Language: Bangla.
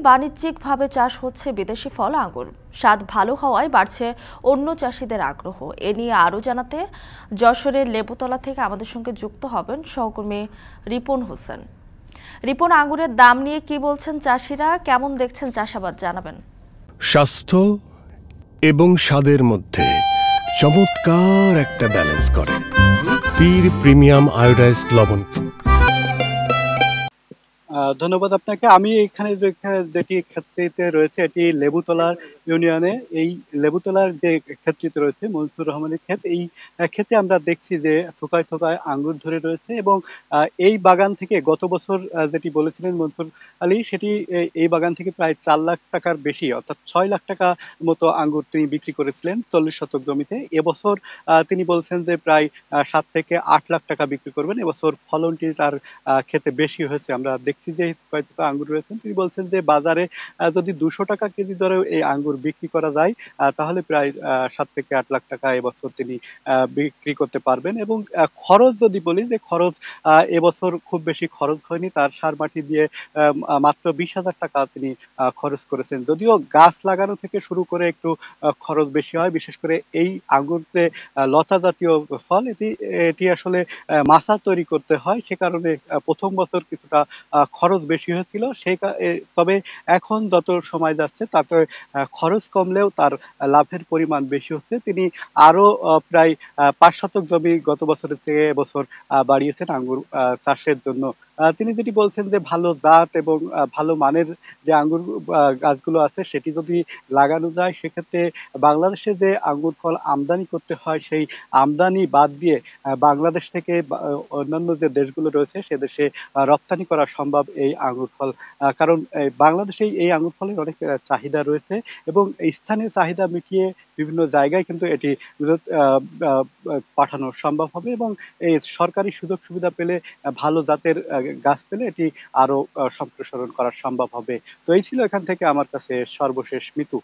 বাণিজ্যিকভাবে চাষ হচ্ছে বিদেশি ফল আঙ্গুর। স্বাদ ভালো হওয়ায় বাড়ছে অন্য চাষিদের আগ্রহ। এ নিয়ে আরও জানাতে যশোরের লেবুতলা থেকে আমাদের সঙ্গে যুক্ত হবেন সহকর্মী রিপন হোসেন। রিপন, আঙ্গুরের দাম নিয়ে কি বলছেন চাষিরা, কেমন দেখছেন চাষাবাদ, জানাবেন। স্বাস্থ্য এবং স্বাদের মধ্যে চমৎকার একটা ব্যালেন্স করে পীর প্রিমিয়াম আয়োডাইজড লবণ। ধন্যবাদ আপনাকে। আমি এখানে যেটি ক্ষেত্রটিতে রয়েছে এটি লেবুতলার ইউনিয়নে। এই লেবুতলার যে ক্ষেত্রটি রয়েছে মনসুর রহমানের ক্ষেত, এই ক্ষেতে আমরা দেখছি যে থোকায় থোকায় আঙ্গুর ধরে রয়েছে এবং এই বাগান থেকে গত বছর যেটি বলেছিলেন মনসুর আলী, সেটি এই বাগান থেকে প্রায় 4 লাখ টাকার বেশি অর্থাৎ 6 লাখ টাকা মতো আঙ্গুর তিনি বিক্রি করেছিলেন 40 শতক জমিতে। এবছর তিনি বলছেন যে প্রায় 7 থেকে 8 লাখ টাকা বিক্রি করবেন। এবছর ফলনটি তার ক্ষেতে বেশি হয়েছে। আমরা দেখছি যে কয়েকটা আঙ্গুর রয়েছেন, তিনি বলছেন যে বাজারে যদি 200 টাকা কেজি দরে এই আঙ্গুর বিক্রি করা যায় তাহলে প্রায় 7 থেকে 8 লাখ টাকা এবছর তিনি বিক্রি করতে পারবেন। এবং খরচ যদি বলি, যে খরচ এবছর খুব বেশি খরচ হয়নি, তার সার মাটি দিয়ে মাত্র 20,000 টাকা তিনি খরচ করেছেন। যদিও গাছ লাগানো থেকে শুরু করে একটু খরচ বেশি হয়, বিশেষ করে এই আঙ্গুর যে লতা জাতীয় ফল, এটি আসলে মাচা তৈরি করতে হয়, সে কারণে প্রথম বছর কিছুটা খরচ বেশি হয়েছিল। তবে এখন যত সময় যাচ্ছে তাতে খরচ কমলেও তার লাভের পরিমাণ বেশি হচ্ছে। তিনি আরো প্রায় 5 শতক জমি গত বছরের চেয়ে এবছর বাড়িয়েছেন আঙ্গুর চাষের জন্য। তিনি যেটি বলছেন যে ভালো জাত এবং ভালো মানের যে আঙ্গুর গাছগুলো আছে সেটি যদি লাগানো যায়, সেক্ষেত্রে বাংলাদেশে যে আঙ্গুর ফল আমদানি করতে হয় সেই আমদানি বাদ দিয়ে বাংলাদেশ থেকে অন্যান্য যে দেশগুলো রয়েছে সে দেশে রপ্তানি করা সম্ভব এই আঙ্গুর ফল। কারণ বাংলাদেশেই এই আঙ্গুর ফলের অনেক চাহিদা রয়েছে এবং স্থানীয় চাহিদা মিটিয়ে বিভিন্ন জায়গায় কিন্তু এটি পাঠানো সম্ভব হবে এবং এই সরকারি সুযোগ সুবিধা পেলে, ভালো জাতের গাছ পেলে এটি আরো সম্প্রসারণ করা সম্ভব হবে। তো এই ছিল এখান থেকে আমার কাছে সর্বশেষ মিতু।